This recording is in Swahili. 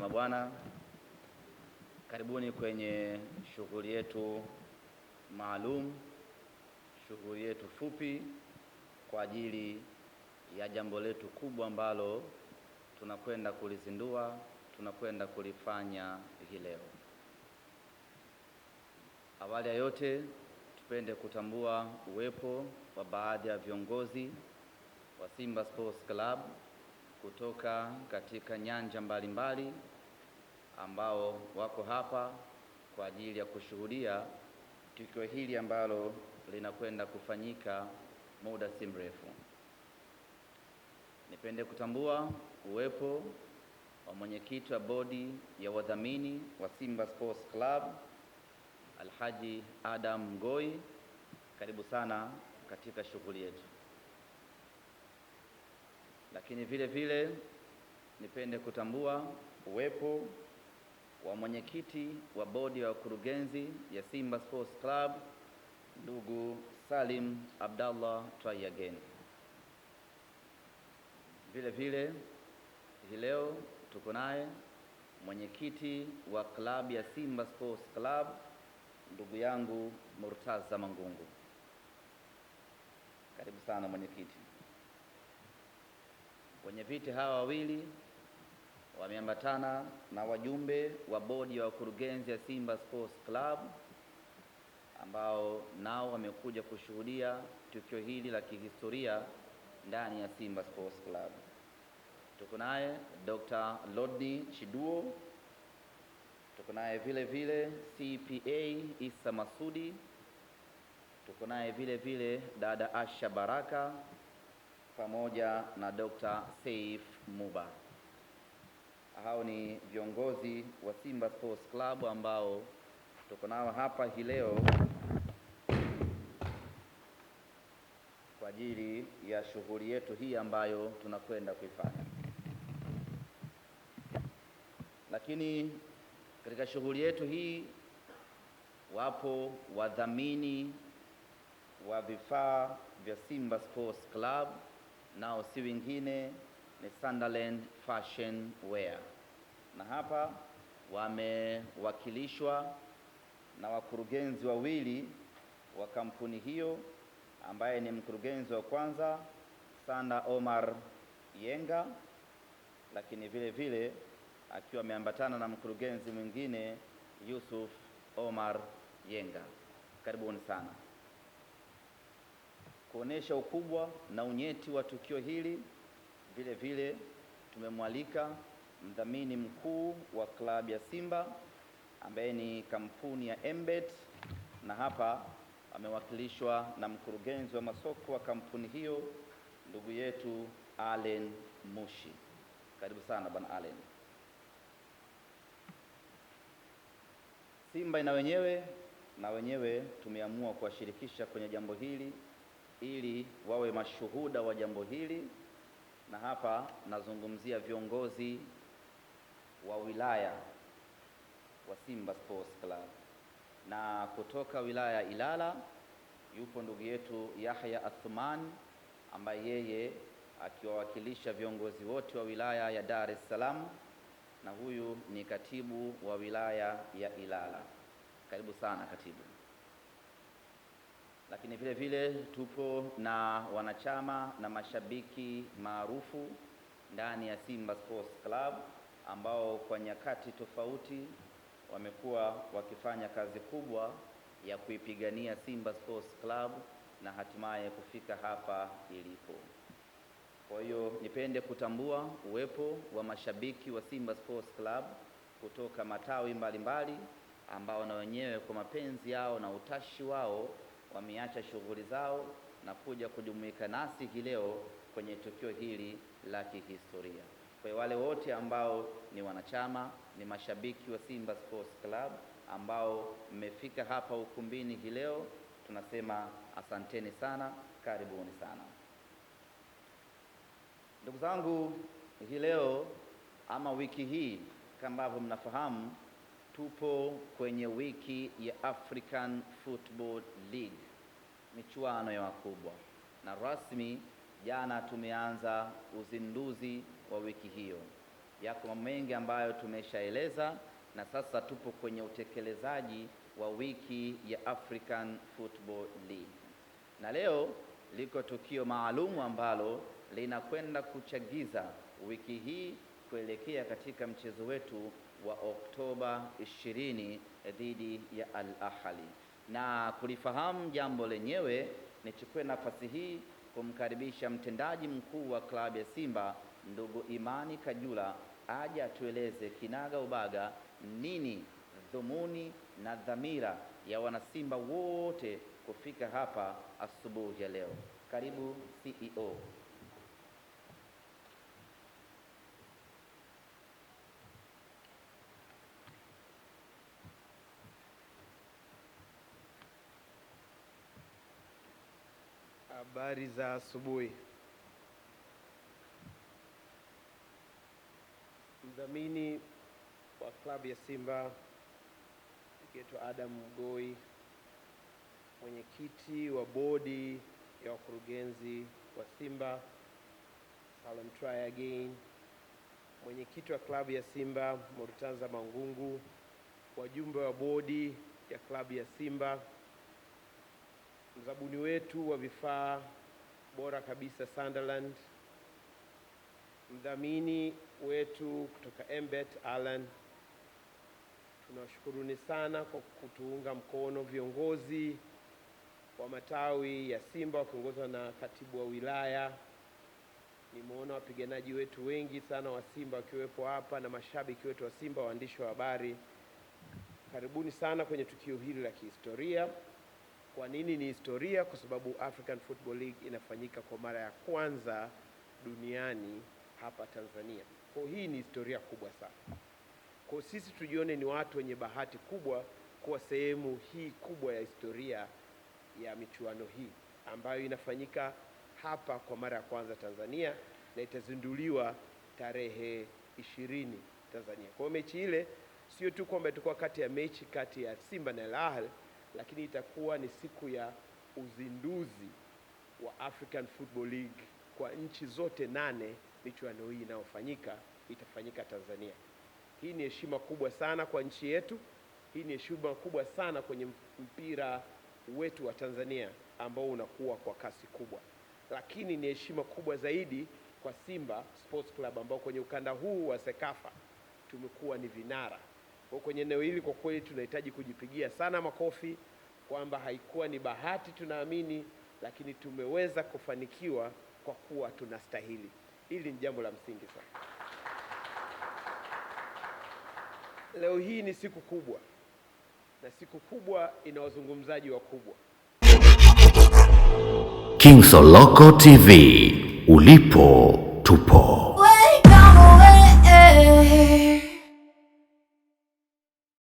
mabwana, karibuni kwenye shughuli yetu maalum, shughuli yetu fupi kwa ajili ya jambo letu kubwa ambalo tunakwenda kulizindua, tunakwenda kulifanya hii leo. Awali ya yote, tupende kutambua uwepo wa baadhi ya viongozi wa Simba Sports Club kutoka katika nyanja mbalimbali ambao wako hapa kwa ajili ya kushuhudia tukio hili ambalo linakwenda kufanyika muda si mrefu. Nipende kutambua uwepo wa mwenyekiti wa bodi ya wadhamini wa Simba Sports Club, Alhaji Adam Ngoi. Karibu sana katika shughuli yetu. Lakini vile vile nipende kutambua uwepo wa mwenyekiti wa bodi ya wakurugenzi ya Simba Sports Club, ndugu Salim Abdallah Twayagen. Vile vile hii leo tuko naye mwenyekiti wa klabu ya Simba Sports Club, ndugu yangu Murtaza Mangungu. Karibu sana mwenyekiti. Wenyeviti hawa wawili wameambatana na wajumbe wa bodi ya wakurugenzi ya Simba Sports Club ambao nao wamekuja kushuhudia tukio hili la kihistoria ndani ya Simba Sports Club. Tuko naye Dr. Lodney Chiduo, tuko naye vile vile CPA Isa Masudi, tuko naye vile vile dada Asha Baraka pamoja na Dr. Saif Muba. Hao ni viongozi wa Simba Sports Club ambao tuko nao hapa hii leo kwa ajili ya shughuli yetu hii ambayo tunakwenda kuifanya. Lakini katika shughuli yetu hii wapo wadhamini wa vifaa vya Simba Sports Club, nao si wengine ni Sunderland Fashion Wear, na hapa wamewakilishwa na wakurugenzi wawili wa kampuni hiyo, ambaye ni mkurugenzi wa kwanza Sanda Omar Yenga, lakini vile vile akiwa ameambatana na mkurugenzi mwingine Yusuf Omar Yenga. Karibuni sana. Kuonesha ukubwa na unyeti wa tukio hili, vile vile tumemwalika mdhamini mkuu wa klabu ya Simba ambaye ni kampuni ya Embet, na hapa amewakilishwa na mkurugenzi wa masoko wa kampuni hiyo, ndugu yetu Allen Mushi. Karibu sana bwana Allen. Simba na wenyewe tumeamua kuwashirikisha kwenye jambo hili ili wawe mashuhuda wa jambo hili, na hapa nazungumzia viongozi wa wilaya wa Simba Sports Club. Na kutoka wilaya ya Ilala yupo ndugu yetu Yahya Athman, ambaye yeye akiwawakilisha viongozi wote wa wilaya ya Dar es Salaam, na huyu ni katibu wa wilaya ya Ilala. Karibu sana katibu. Lakini vile vile tupo na wanachama na mashabiki maarufu ndani ya Simba Sports Club ambao kwa nyakati tofauti wamekuwa wakifanya kazi kubwa ya kuipigania Simba Sports Club na hatimaye kufika hapa ilipo. Kwa hiyo nipende kutambua uwepo wa mashabiki wa Simba Sports Club kutoka matawi mbalimbali ambao na wenyewe kwa mapenzi yao na utashi wao wameacha shughuli zao na kuja kujumuika nasi hii leo kwenye tukio hili la kihistoria. Kwa wale wote ambao ni wanachama, ni mashabiki wa Simba Sports Club ambao mmefika hapa ukumbini hii leo, tunasema asanteni sana, karibuni sana. Ndugu zangu, hii leo ama wiki hii kama ambavyo mnafahamu, tupo kwenye wiki ya African Football League, michuano ya wakubwa, na rasmi jana tumeanza uzinduzi wa wiki hiyo. Yako mambo mengi ambayo tumeshaeleza, na sasa tupo kwenye utekelezaji wa wiki ya African Football League, na leo liko tukio maalumu ambalo linakwenda kuchagiza wiki hii kuelekea katika mchezo wetu wa Oktoba 20 dhidi ya Al Ahly. Na kulifahamu jambo lenyewe, nichukue nafasi hii kumkaribisha mtendaji mkuu wa klabu ya Simba ndugu Imani Kajula aje atueleze kinaga ubaga nini dhumuni na dhamira ya wanasimba wote kufika hapa asubuhi ya leo. Karibu CEO. Habari za asubuhi. Mdhamini wa klabu ya Simba anaitwa Adam Mgoi, mwenyekiti wa bodi ya wakurugenzi wa Simba Salum Try Again, mwenyekiti wa klabu ya Simba Murtaza Mangungu, wajumbe wa bodi ya klabu ya Simba, mzabuni wetu wa vifaa bora kabisa Sunderland, mdhamini wetu kutoka Mbet Alan. Tunawashukuruni sana kwa kutuunga mkono, viongozi wa matawi ya Simba wakiongozwa na katibu wa wilaya. Nimeona wapiganaji wetu wengi sana wa Simba wakiwepo hapa na mashabiki wetu wa Simba, waandishi wa habari. Karibuni sana kwenye tukio hili la kihistoria. Kwa nini ni historia? Kwa sababu African Football League inafanyika kwa mara ya kwanza duniani hapa Tanzania. Kwa hii ni historia kubwa sana. Kwa sisi tujione ni watu wenye bahati kubwa kuwa sehemu hii kubwa ya historia ya michuano hii ambayo inafanyika hapa kwa mara ya kwanza Tanzania, na itazinduliwa tarehe 20 Tanzania. Kwa mechi ile sio tu kwamba itakuwa mechi kati ya Simba na Al Ahly, lakini itakuwa ni siku ya uzinduzi wa African Football League kwa nchi zote 8. Michuano hii inayofanyika itafanyika Tanzania. Hii ni heshima kubwa sana kwa nchi yetu. Hii ni heshima kubwa sana kwenye mpira wetu wa Tanzania ambao unakuwa kwa kasi kubwa. Lakini ni heshima kubwa zaidi kwa Simba Sports Club ambao kwenye ukanda huu wa Sekafa tumekuwa ni vinara. Kwa kwenye eneo hili kwa kweli tunahitaji kujipigia sana makofi kwamba haikuwa ni bahati, tunaamini, lakini tumeweza kufanikiwa kwa kuwa tunastahili. Hili ni jambo la msingi sana. Leo hii ni siku kubwa, na siku kubwa ina wazungumzaji wakubwa. KingSoloko TV, ulipo tupo.